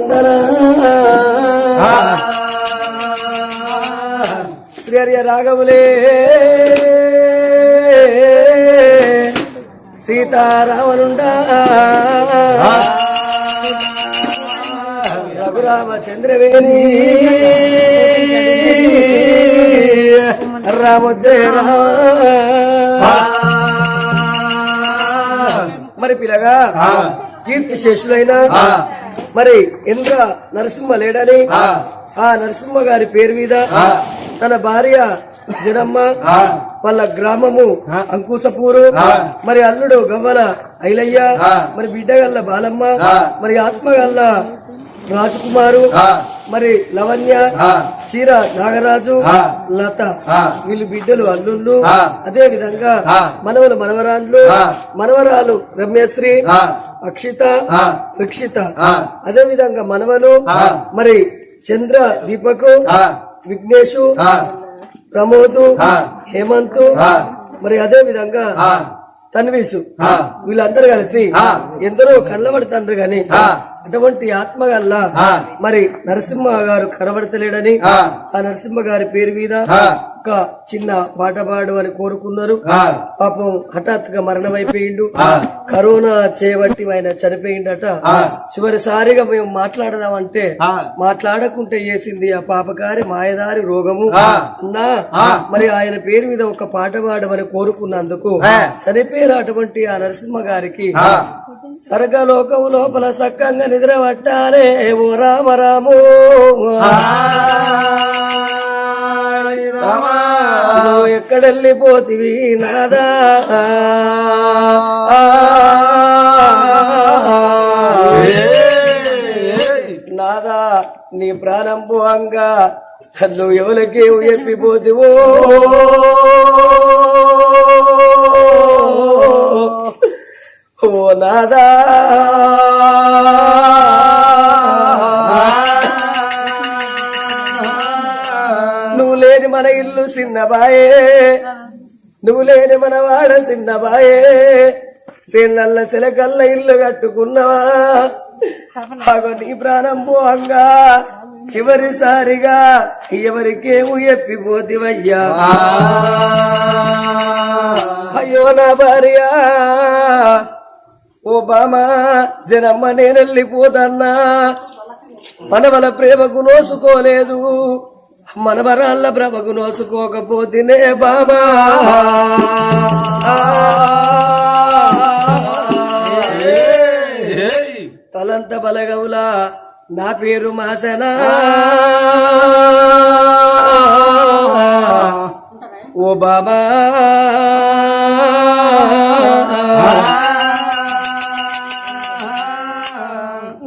నందన శ్రీ హరి రాఘవులే సీతారామనుండా రఘురామచంద్రవేణి రామోజయ మరి పిల్లగా కీర్తి శేషులైన మరి ఇంద్ర నరసింహ లేడని ఆ నరసింహ గారి పేరు మీద తన భార్య జనమ్మ వాళ్ళ గ్రామము అంకుశపూరు మరి అల్లుడు గవ్వల ఐలయ్య మరి బిడ్డగల్ల బాలమ్మ మరి ఆత్మగల్ల రాజకుమారు మరి లవణ్య చీర నాగరాజు లత వీళ్ళు బిడ్డలు అల్లుళ్ళు అదే విధంగా మనవలు మనవరాళ్ళు మనవరాలు రమ్యశ్రీ అక్షిత విక్షిత అదే విధంగా మనవలు మరి చంద్ర దీపకు విఘ్నేషు ప్రమోదు హేమంతు మరి అదే విధంగా తన్వీసు వీళ్ళందరూ కలిసి ఎందరో కళ్ళబడతాండ్రు గాని అటువంటి ఆత్మగల్లా మరి నరసింహ గారు కనబడతలేడని ఆ నరసింహ గారి పేరు మీద ఒక చిన్న పాట పాడు అని కోరుకున్నారు. పాపం హఠాత్తుగా మరణమైపోయిండు. కరోనా చేయబట్టి ఆయన చనిపోయిండట. చివరిసారిగా మేము మాట్లాడదామంటే మాట్లాడకుంటే చేసింది ఆ పాపకారి మాయదారి రోగము అన్నా. మరి ఆయన పేరు మీద ఒక పాట పాడమని కోరుకున్నందుకు చనిపోయిన అటువంటి ఆ నరసింహ గారికి సర్గలోకము లోపల సక్కంగా నిద్ర పట్టాలే ఓ రామ రాము ఎక్కడెళ్ళిపోతివి నాదా నాదా నీ ప్రాణం పోంగా నువ్వు ఎవరికి చెప్పిపోతివో ఓ నాదా నువ్వు లేని మన ఇల్లు చిన్నబాయే నువ్వు లేని మన వాడ చిన్నబాయే సేనల్ల సెలకల్ల ఇల్లు కట్టుకున్నావా అగో నీ ప్రాణం పోంగా చివరిసారిగా ఎవరికేమో ఎప్పిపోతివయ్యా అయ్యో నా భార్య ఓ బామా జనమ్మ నేనెళ్ళిపోతన్నా మనవల ప్రేమకు నోసుకోలేదు మనవరాళ్ళ భ్రమకు నోసుకోకపోతేనే బామా తలంత బలగవులా నా పేరు మాసనా ఓ బాబా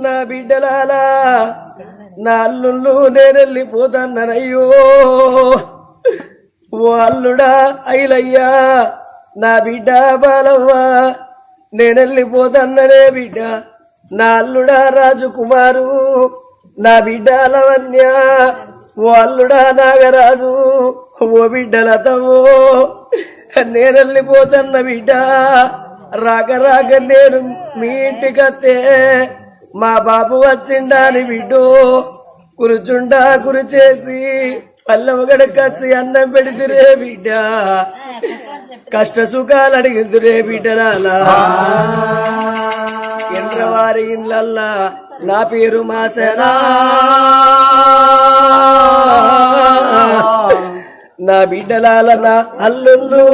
నా బిడ్డలాలా నా అల్లుళ్ళు నేనెళ్ళిపోతానయ్యో ఓ అల్లుడా ఐలయ్యా నా బిడ్డ బాలవ్వ నేనెళ్ళిపోతాననే బిడ్డ నా అల్లుడా రాజకుమారు నా బిడ్డ లవణ్య ఓ అల్లుడా నాగరాజు ఓ బిడ్డలతవో నేనెళ్ళిపోతున్న బిడ్డ రాక రాక నేను మీ ఇంటికత్తే మా బాబు వచ్చిండాని బిడ్డో కురుచుండా కురిచేసి పల్లెము గడకచ్చి అన్నం పెడితిరే బిడ్డ కష్ట సుఖాలు అడిగితురే బిడ్డలాలా ఎంద్రవారి ఇళ్ళల్లా నా పేరు మాసనా నా బిడ్డలాల నా అల్లుళ్ళు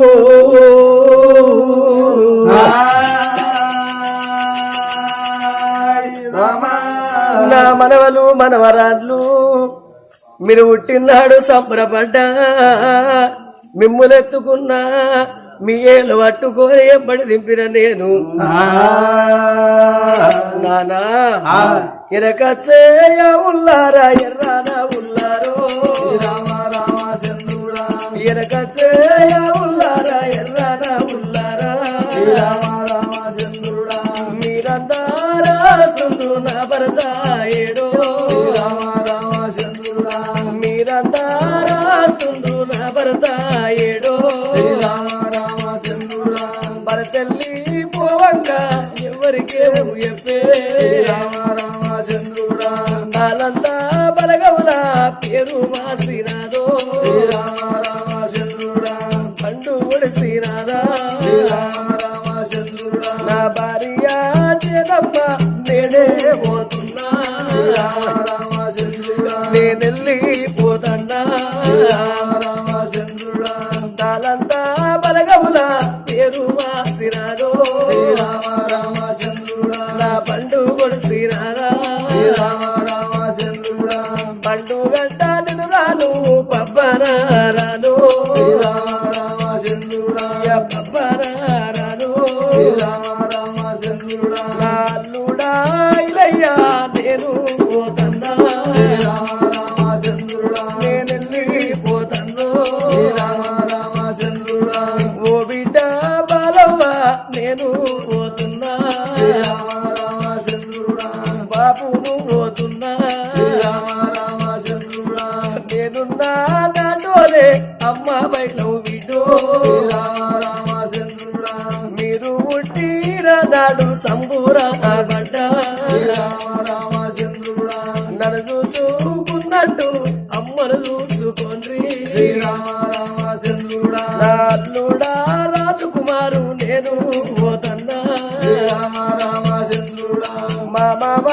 నా మనవలు మనవరాళ్ళు మీరు పుట్టినాడు సంబరపడ్డా మిమ్ములెత్తుకున్నా మీ ఏళ్ళు పట్టుకొని ఎంబడి దింపిన నేను నానా ఎనకచ్చేయ ఉల్లారా ఎర్రానా ఉల్లారో ఎనకచ్చేయ ఉల్లారా ఎర్రానా ఉల్లారా మీరందారాస్తుండ్రు నా భరత ఏడో మీరందారాస్తుండ్రు నా భరత ఏడో భరతల్లి పోవంగా ఎవరికేమో చెప్పే రామచంద్రుడా నాలంతా బలగముల పేరు మాసినాదో పండు ఒడిసినాదా నా భార్య చేదమ్మ నేనే పోతున్నా నేనెళ్ళిపోతన్నా నాలంతా బలగముల పేరు మాసినాదో నా పండు ఒడిసినాదా పండు గంట నేను రాను పబ్బరా రాను పబ్బరా రాను నాల్లుడా ఇలయ్యా నేను పోతన్నా నేనెళ్ళిపోతన్ను ఓ బిడ్డ బాలవ్వ నేను పోతున్నా బాబును పోతున్నా నేనున్నా దాంట్లోనే అమ్మ బయటవు బిడ్డో మీరు పుట్టిన నాడు సంబూరా పడ్డ నన్ను చూసుకున్నట్టు అమ్మను చూసుకోండి నాల్లుడా రాజకుమారు నేను పోతన్నా మా మామ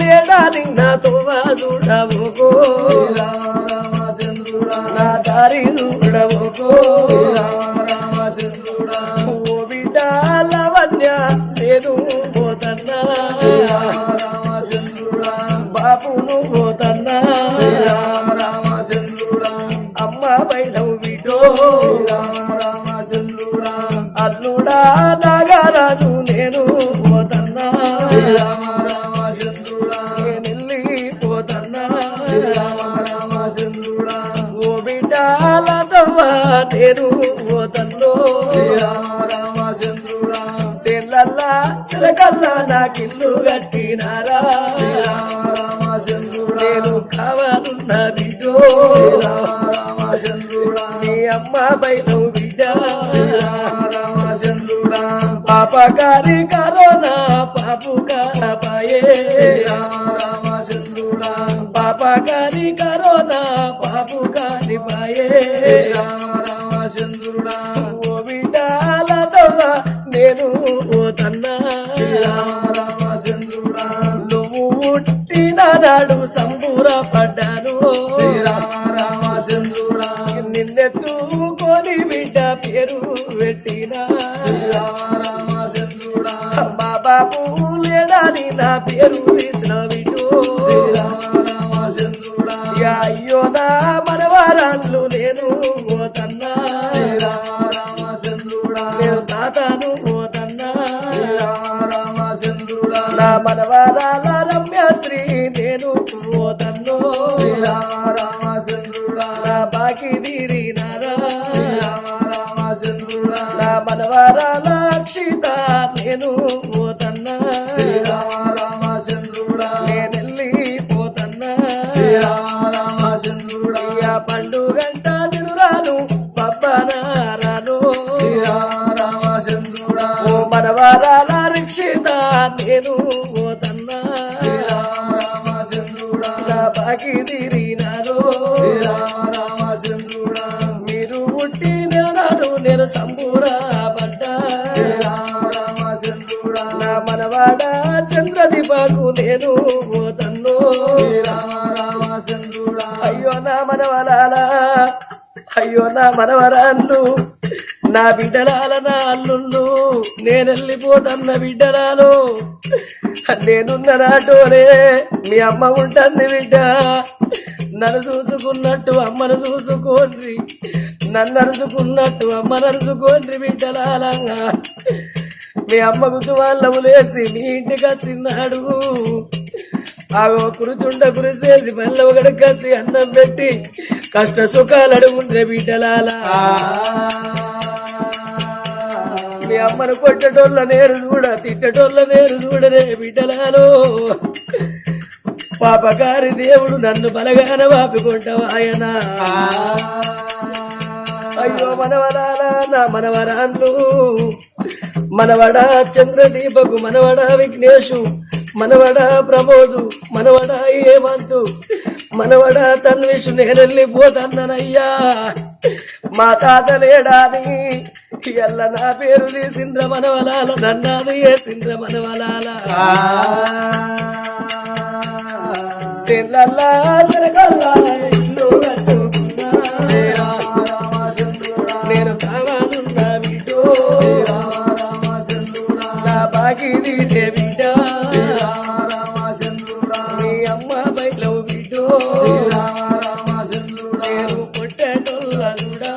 లేడాని నాతో చూడవుకో నా దారి చూడవుకో ఓ బిడ్డ లవణ్య నేను పోతన్నా బాపును పోతన్నా అమ్మ బయలవు బిడ్డో అల్లుడా నాగరాజు నేను పోతన్నా నేనెళ్ళిపోతన్నా ఓ బిడ్డాలతవ్వ నేను పోతన్నో సెల్లల్లా చిలకల్లా నాకిల్లు కట్టినారా నేను కావాలన్న బిడ్డో నీ అమ్మ బయలు బిడ్డ పాపకారి కరోనా పాపు కాపాయే పాపకారి కరోనా పాపు కానిపాయే ఓ బిడ్డాలతవ్వ నేను పోతన్నా నువ్వు పుట్టిన నాడు సంబూర పడ్డాను నిన్నెత్తుకొని బిడ్డ పేరు పెట్టినా మా బాబు లేడాని నా పేరు తీసిన బిడ్డు అయ్యో నా మనవారాలు నేను పోతన్నా నేను తాతను పోతన్నా నా మనవారాల రమ్యశ్రీ నేను పోతన్నో నా బాకి తీరినారా నా మనవారాల అక్షిత నేను పోతన్నా నేనెళ్ళిపోతన్నా పండు గంట నేను రాను పబ్బనా రాను ఓ మనవారాల రిక్షిత నేను పోతన్నా నా బాకి తీరినారు మీరు పుట్టిన నాడు నేను సంబూరా పడ్డా నా మనవాడ చంద్రదీపాకు నేను పోతన్నో అయ్యో నా మనవరాలా అయ్యో నా మనవరాళ్ళు నా బిడ్డలాల నా అల్లుళ్ళు నేనెళ్ళిపోతన్న బిడ్డలాలు నేనున్న నాటోనే మీ అమ్మ ఉంటుంది బిడ్డ నన్ను చూసుకున్నట్టు అమ్మను చూసుకోండి నన్ను అరుచుకున్నట్టు అమ్మను అరుచుకోండి బిడ్డలాలంగా మీ అమ్మకు వాళ్ళము లేసి మీ ఇంటికి వచ్చిన్నాడు ఆగో కురుచుండ కురిసేసి మళ్ళీ ఒకటి కలిసి అన్నం పెట్టి కష్ట సుఖాలు అడుగుండ్రే బిడ్డలాలా మీ అమ్మను కొట్టేటోళ్ళ నేరు చూడ తిట్టేటోళ్ళ నేరు చూడరే బిడ్డలాలో పాపకారి దేవుడు నన్ను బలగాన వాపుకుంటావు ఆయన అయ్యో మనవరాలా నా మనవరాళ్ళు మనవడ చంద్రదీపకు మనవడ విఘ్నేశు మనవడా ప్రమోదు మనవడా ఏమంతు మనవడా తన్విషు నేనెళ్ళిపోతానయ్యా మా తాత లేడాది ఎల్ల నా పేరు తీసింద్ర మనవలాల నన్నాది ఏ సింద్ర మనవలాల సెల్లల్లా సరగల్లా ఇల్లు కట్టుకున్నా నేను కావాలన్నా బిడ్డో నా బాగిది బిడ్డ నీ అమ్మ బయలు బిడ్డో నేను కొట్టేటోళ్ళ కూడా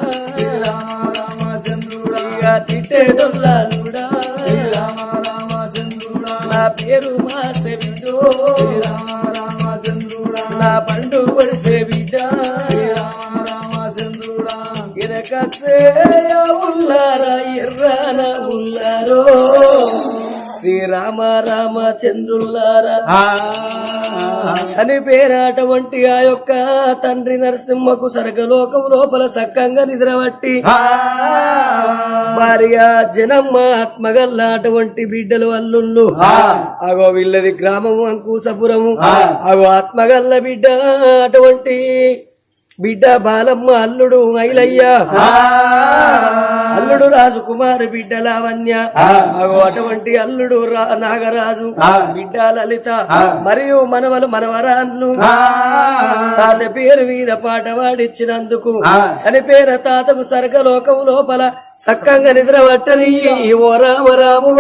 ఇక తిట్టేటోళ్ళ కూడా నా పేరు మాసే బిడ్డో నా పండు వరిసే బిడ్డ ఇరకసే ఉల్లారా ఎర్రాన ఉల్లారో శ్రీరామ రామచంద్రులారా చనిపోయినటువంటి ఆ యొక్క తండ్రి నరసింహకు సర్గలోకం లోపల సక్కంగా నిద్రబట్టి భార్య జనమ్మ ఆత్మగల్ల అటువంటి బిడ్డలు అల్లుళ్ళు అగో వీళ్ళది గ్రామము అంకుశపురము అగో ఆత్మగల్ల బిడ్డ అటువంటి బిడ్డ బాలమ్మ అల్లుడు ఐలయ్య అల్లుడు రాజు కుమారు బిడ్డ లావణ్య అగో అటువంటి అల్లుడు నాగరాజు బిడ్డ లలిత మరియు మనవలు మనవరాన్ను తాత పేరు మీద పాట వాడిచ్చినందుకు చనిపోయిన తాతకు సర్గలోకం లోపల సక్కంగా నిద్ర పట్టని ఓ రామ రాము